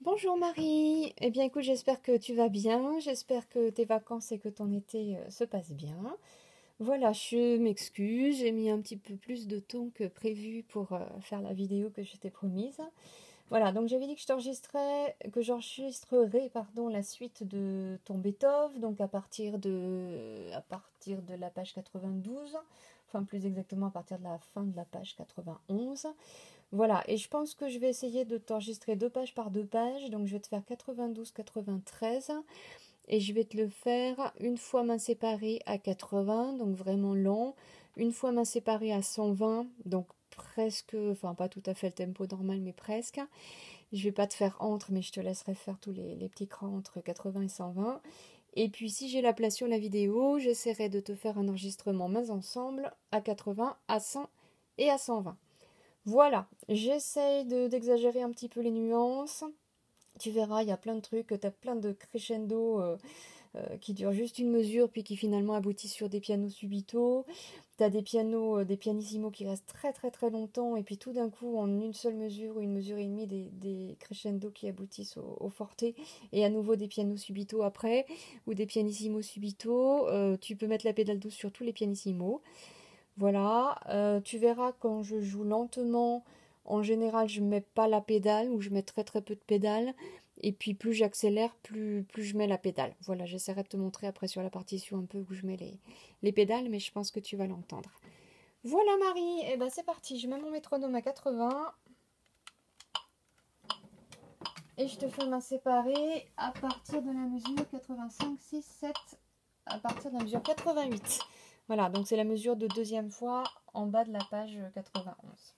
Bonjour Marie, eh bien écoute, j'espère que tu vas bien, j'espère que tes vacances et que ton été se passent bien. Voilà, je m'excuse, j'ai mis un petit peu plus de temps que prévu pour faire la vidéo que je t'ai promise. Voilà, donc j'avais dit que j'enregistrerais la suite de ton Beethoven, donc à partir de la page 92, enfin plus exactement à partir de la fin de la page 91. Voilà, et je pense que je vais essayer de t'enregistrer deux pages par deux pages. Donc je vais te faire 92-93 et je vais te le faire une fois main séparée à 80, donc vraiment lent. Une fois main séparée à 120, donc presque, enfin pas tout à fait le tempo normal, mais presque. Je vais pas te faire entre, mais je te laisserai faire tous les petits crans entre 80 et 120. Et puis si j'ai la place sur la vidéo, j'essaierai de te faire un enregistrement mains ensemble à 80, à 100 et à 120. Voilà, j'essaye d'exagérer un petit peu les nuances. Tu verras, il y a plein de trucs, tu as plein de crescendo qui durent juste une mesure, puis qui finalement aboutissent sur des pianos subito. Tu as des pianos, des pianissimo qui restent très très très longtemps, et puis tout d'un coup, en une seule mesure ou une mesure et demie, des crescendo qui aboutissent au forte, et à nouveau des pianos subito après, ou des pianissimo subito. Tu peux mettre la pédale douce sur tous les pianissimo. Voilà, tu verras quand je joue lentement, en général je ne mets pas la pédale ou je mets très très peu de pédale. Et puis plus j'accélère, plus je mets la pédale. Voilà, j'essaierai de te montrer après sur la partition un peu où je mets les pédales, mais je pense que tu vas l'entendre. Voilà Marie, et ben c'est parti, je mets mon métronome à 80 et je te fais main séparée à partir de la mesure 85, 6, 7, à partir de la mesure 88. Voilà, donc c'est la mesure de deuxième fois en bas de la page 91.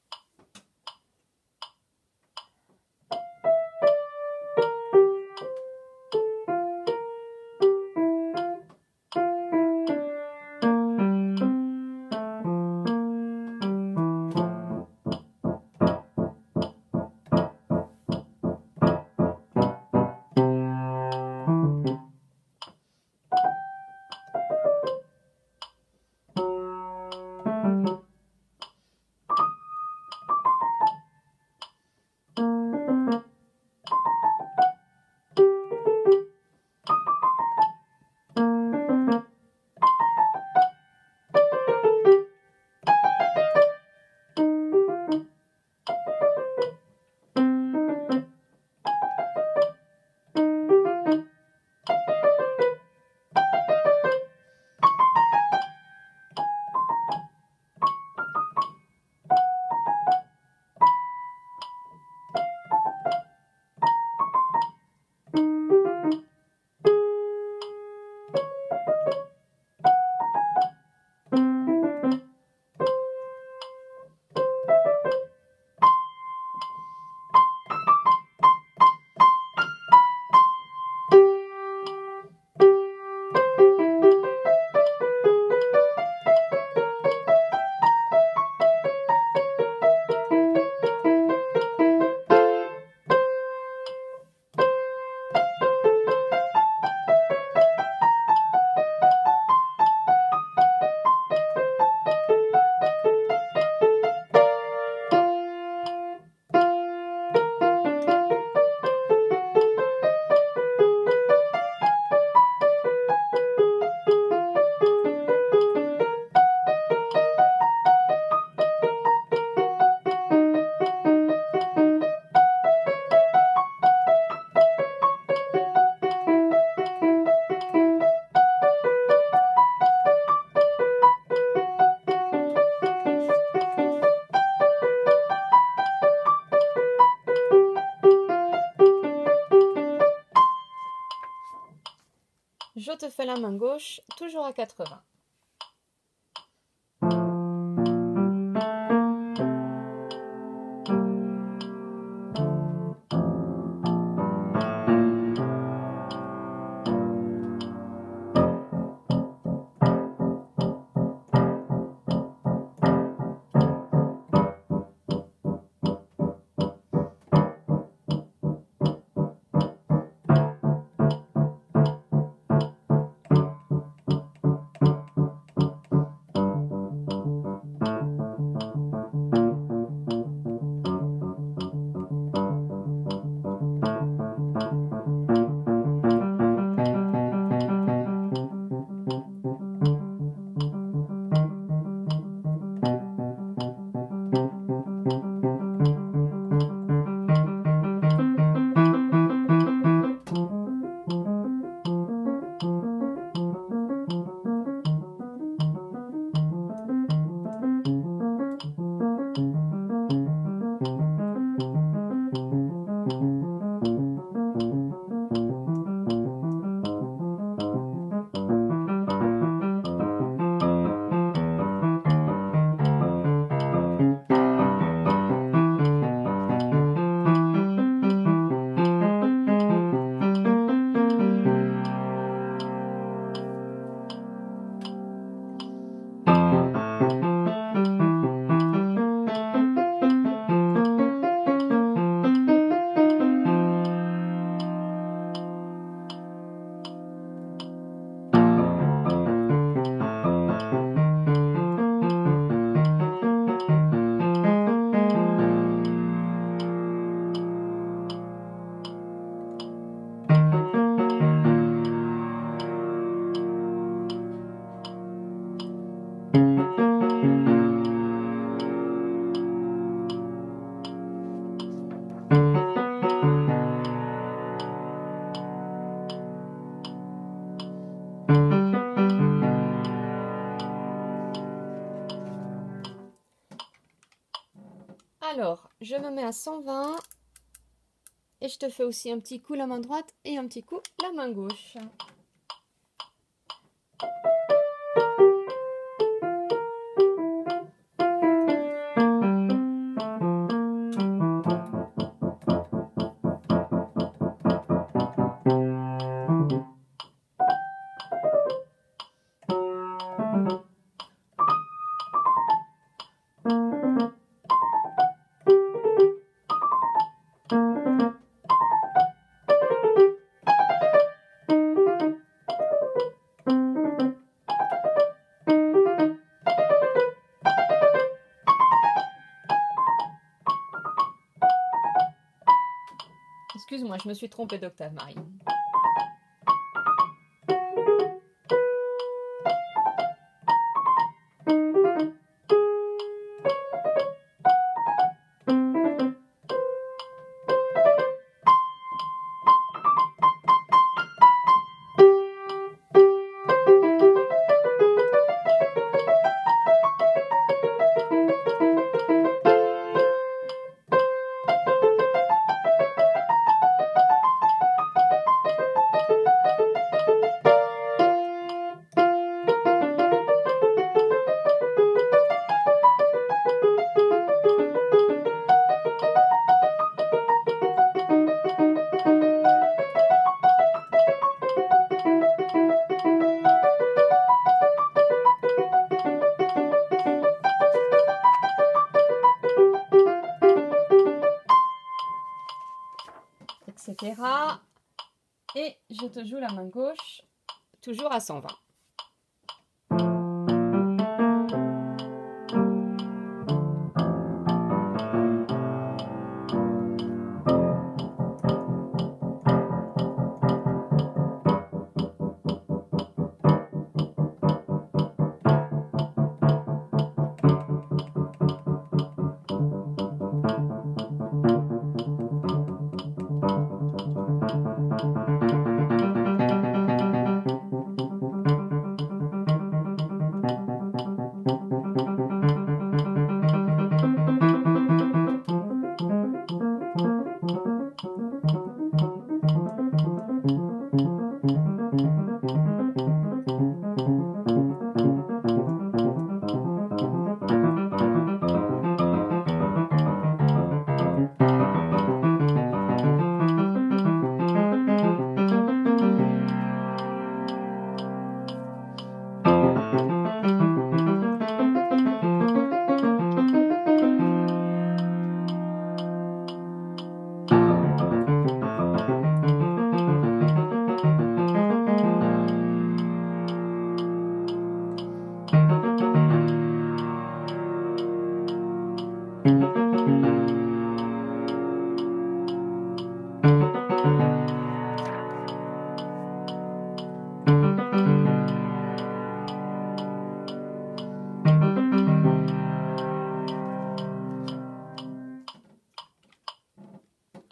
Je te fais la main gauche, toujours à 80. 120. Et je te fais aussi un petit coup la main droite et un petit coup la main gauche. Excuse-moi, je me suis trompée d'octave, Marie. Etc. Et je te joue la main gauche, toujours à 120.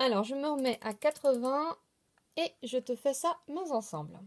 Alors, je me remets à 80 et je te fais ça mains ensemble.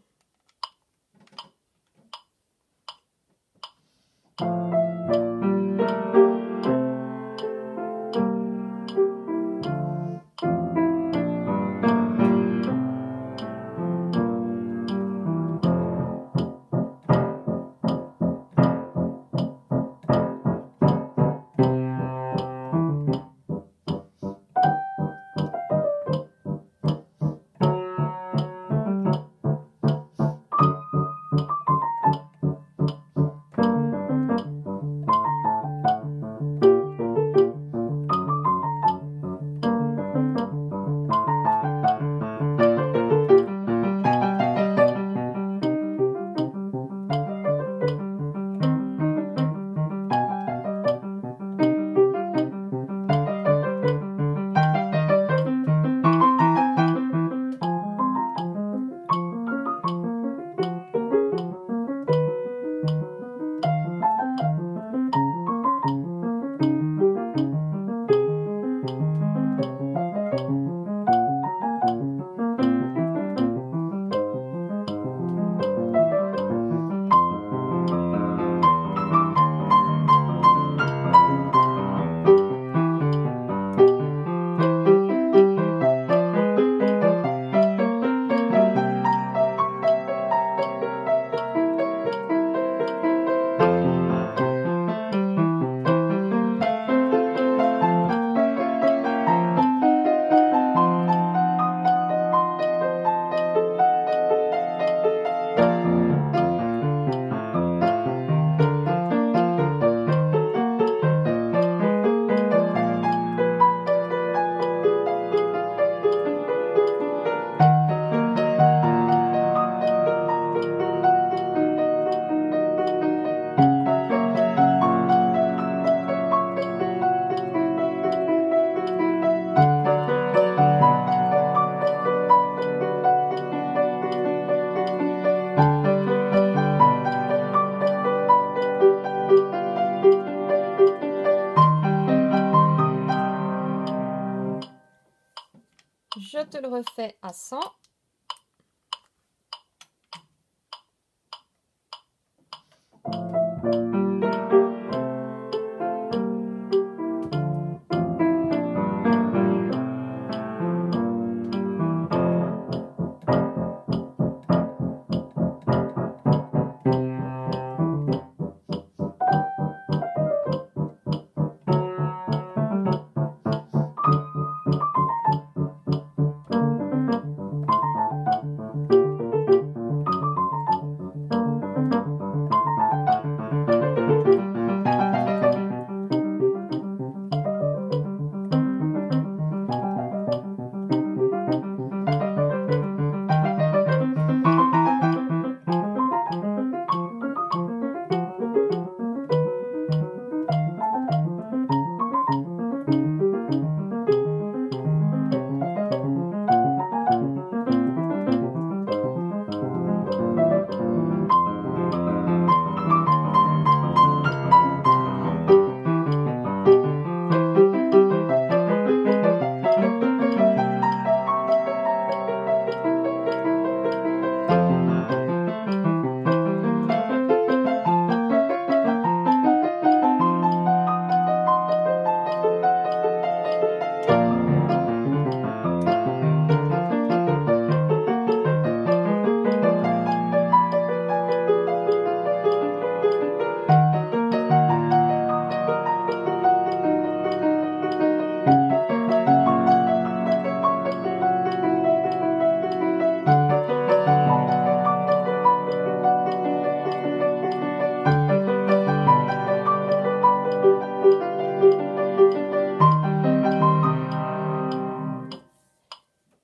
Je te le refais à 100.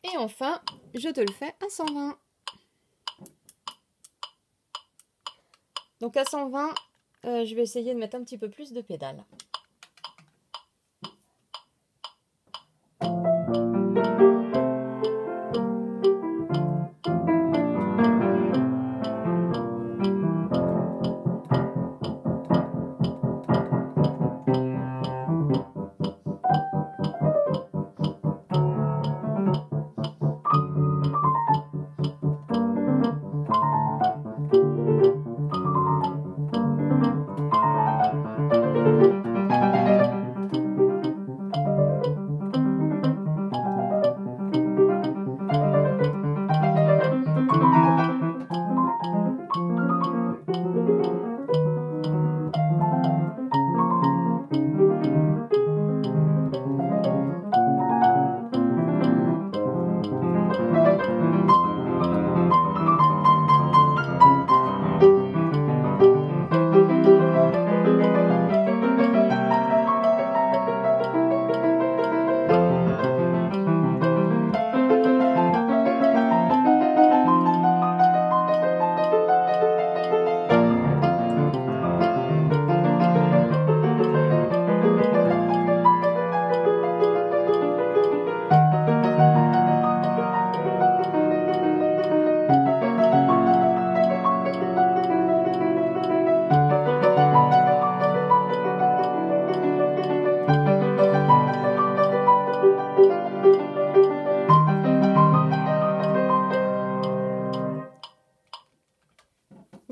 Et enfin, je te le fais à 120. Donc à 120, je vais essayer de mettre un petit peu plus de pédales.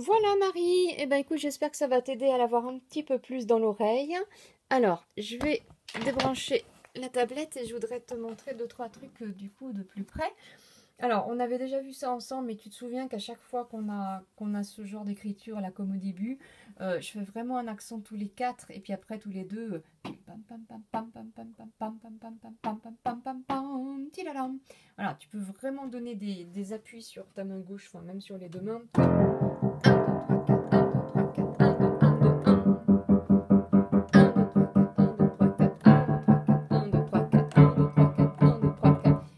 Voilà Marie, eh ben écoute, j'espère que ça va t'aider à l'avoir un petit peu plus dans l'oreille. Alors, je vais débrancher la tablette et je voudrais te montrer 2-3 trucs du coup de plus près. Alors, on avait déjà vu ça ensemble, mais tu te souviens qu'à chaque fois qu'on a ce genre d'écriture là comme au début, je fais vraiment un accent tous les 4 et puis après tous les 2. Voilà, tu peux vraiment donner des appuis sur ta main gauche, enfin même sur les deux mains.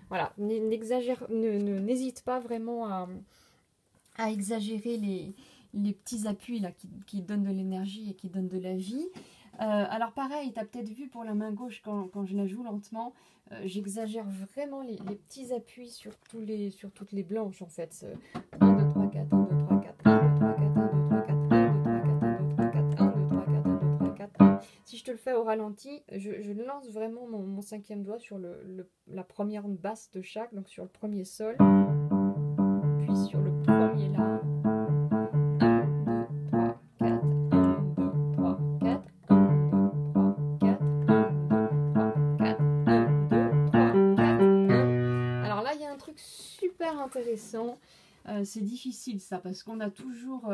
Voilà, n'hésite pas vraiment à exagérer les petits appuis là, qui donnent de l'énergie et qui donnent de la vie. Alors pareil, tu as peut-être vu pour la main gauche quand je la joue lentement, j'exagère vraiment les petits appuis sur toutes les blanches en fait. 1, 2, 3, 4, 1, 2, 3, 4, 1, 2, 3, 4, 1, 2, 3, 4, 1, 2, 3, 4, 1, 2, 3, 4, 1, 2, 3, 4, 1, 2, 3, 4, 1. Si je te le fais au ralenti, je lance vraiment mon cinquième doigt sur la première basse de chaque, donc sur le premier sol, puis sur le premier la. 1, 2, 3, 4, 1, 2, 3, 4, 1, 2, 3, 4, 1. Alors là, il y a un truc super intéressant. C'est difficile ça, parce qu'on a toujours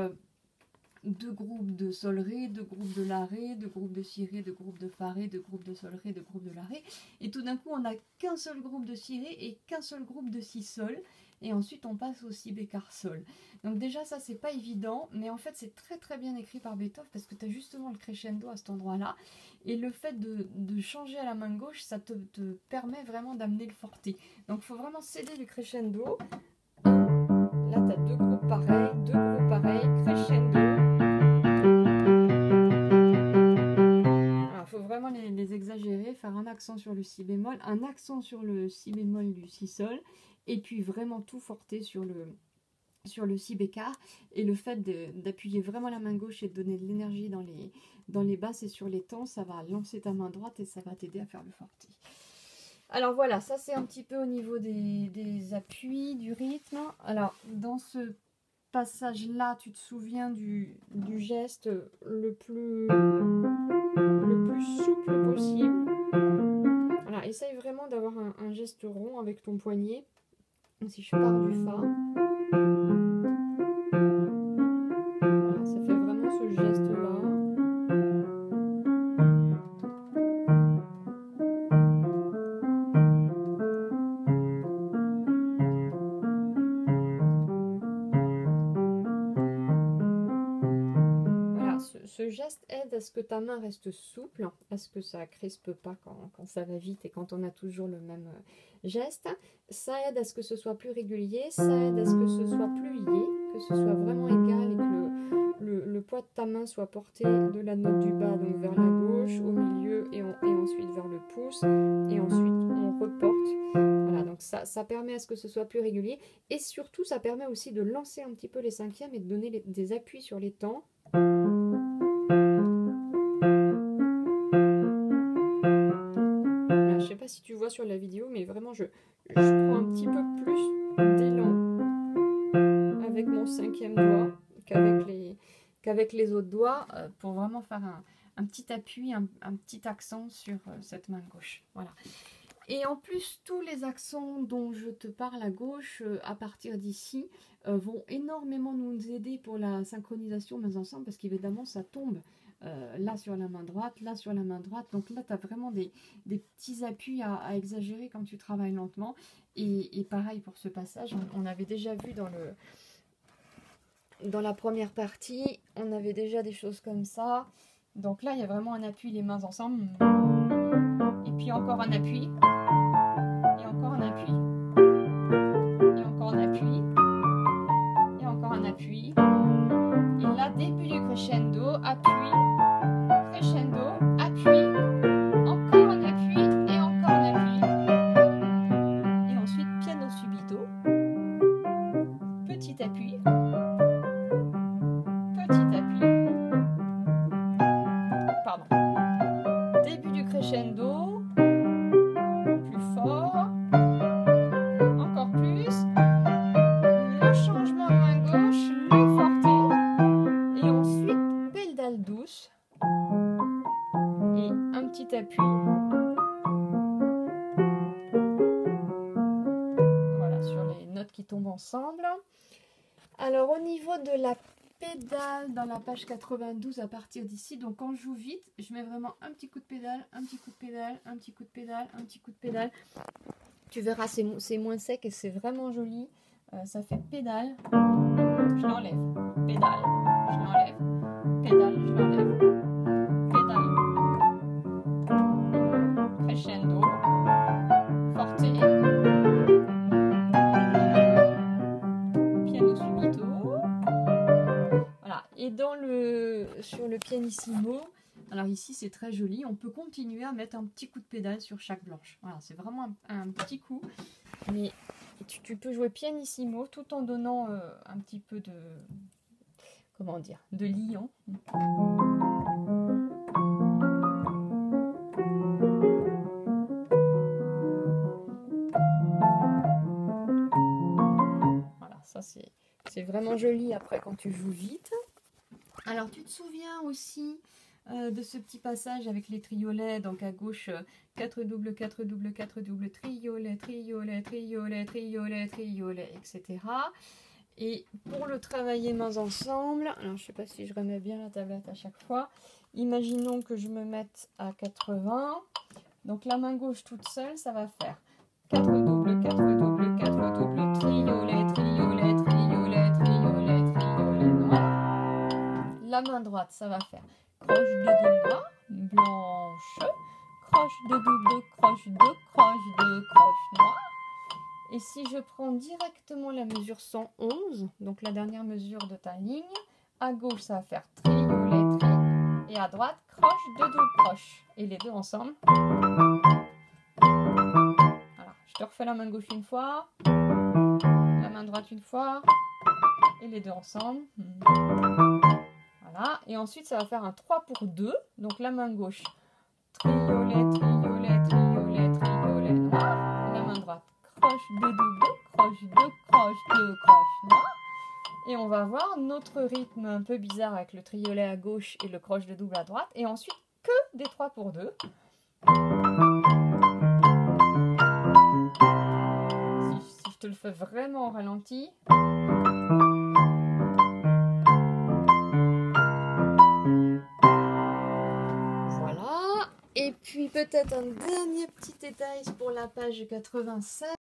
deux groupes de sol ré, deux groupes de la ré, deux groupes de si ré, deux groupes de fa ré, deux groupes de sol ré, deux groupes de la ré. Et tout d'un coup, on n'a qu'un seul groupe de si ré et qu'un seul groupe de si sol. Et ensuite, on passe au si bécard sol. Donc déjà, ça, c'est pas évident, mais en fait, c'est très très bien écrit par Beethoven parce que tu as justement le crescendo à cet endroit-là. Et le fait de changer à la main gauche, ça te permet vraiment d'amener le forté. Donc, il faut vraiment céder le crescendo. Là, tu as deux groupes pareils, crescendo. Alors, il faut vraiment les exagérer, faire un accent sur le si bémol, un accent sur le si bémol du si sol, et puis vraiment tout forter sur le si bécard. Et le fait d'appuyer vraiment la main gauche et de donner de l'énergie dans les basses et sur les temps, ça va lancer ta main droite et ça va t'aider à faire le forté. Alors voilà, ça c'est un petit peu au niveau des appuis, du rythme. Alors dans ce passage-là, tu te souviens du geste le plus souple possible. Voilà, essaye vraiment d'avoir un geste rond avec ton poignet. Si je pars du fa, voilà, ça fait vraiment ce geste-là. Ce geste aide à ce que ta main reste souple, à ce que ça ne crispe pas quand ça va vite et quand on a toujours le même geste. Ça aide à ce que ce soit plus régulier, ça aide à ce que ce soit plus lié, que ce soit vraiment égal et que le poids de ta main soit porté de la note du bas donc vers la gauche, au milieu et ensuite vers le pouce et ensuite on reporte. Voilà, donc ça permet à ce que ce soit plus régulier et surtout ça permet aussi de lancer un petit peu les cinquièmes et de donner des appuis sur les temps. Je ne sais pas si tu vois sur la vidéo, mais vraiment je prends un petit peu plus d'élan avec mon cinquième doigt qu'avec les autres doigts pour vraiment faire un petit appui, un petit accent sur cette main gauche. Voilà. Et en plus, tous les accents dont je te parle à gauche, à partir d'ici, vont énormément nous aider pour la synchronisation mains ensemble, parce qu'évidemment, ça tombe là sur la main droite, là sur la main droite. Donc là, tu as vraiment des petits appuis à exagérer quand tu travailles lentement. Et pareil pour ce passage, on avait déjà vu dans la première partie, on avait déjà des choses comme ça. Donc là, il y a vraiment un appui, les mains ensemble. Et puis encore un appui. Et encore un appui. Et encore un appui. Et encore un appui. Et là, début du crescendo, appui. Crescendo, appui. Encore un appui. Et encore un appui. Et ensuite, piano subito. Petit appui. Petit appui. Pardon. Début du crescendo. Plus fort. Encore plus. Le changement de main gauche. Le forté. Et ensuite, pédale douce. Et un petit appui. Voilà, sur les notes qui tombent ensemble. Alors, au niveau de la pédale, dans la page 92, à partir d'ici, donc quand je joue vite, je mets vraiment un petit coup de pédale, un petit coup de pédale, un petit coup de pédale, un petit coup de pédale. Tu verras, c'est moins sec et c'est vraiment joli. Ça fait pédale, je l'enlève, pédale, je l'enlève, pédale, je l'enlève, pédale, crescendo, forte, piano subito. Voilà, et sur le pianissimo, alors ici c'est très joli, on peut continuer à mettre un petit coup de pédale sur chaque blanche. Voilà, c'est vraiment un petit coup, mais tu peux jouer pianissimo tout en donnant un petit peu de, comment dire, de liant. Ça, c'est vraiment joli après quand tu joues vite. Alors, tu te souviens aussi de ce petit passage avec les triolets. Donc, à gauche, 4 doubles, 4 doubles, 4 doubles, triolet, triolet, triolet, triolet, triolet, etc. Et pour le travailler mains ensemble, alors je ne sais pas si je remets bien la tablette à chaque fois. Imaginons que je me mette à 80. Donc, la main gauche toute seule, ça va faire 4 doubles, 4 doubles, 4 doubles, triolet, triolet, triolet, triolet, triolet noir. La main droite, ça va faire croche de double noir, blanche, croche de double, croche de, croche de, croche noire. Et si je prends directement la mesure 111, donc la dernière mesure de ta ligne, à gauche, ça va faire triolet, tri, et à droite, croche de double croche. Et les deux ensemble. Voilà, je te refais la main gauche une fois, la main droite une fois, et les deux ensemble. Voilà, et ensuite ça va faire un 3 pour 2, donc la main gauche, triolet, triolet, triolet, triolet noir, la main droite, croche de double, croche de, croche de, croche noir, et on va voir notre rythme un peu bizarre avec le triolet à gauche et le croche de double à droite, et ensuite que des 3 pour 2. Si je te le fais vraiment au ralenti. Voilà. Et puis peut-être un dernier petit détail pour la page 87.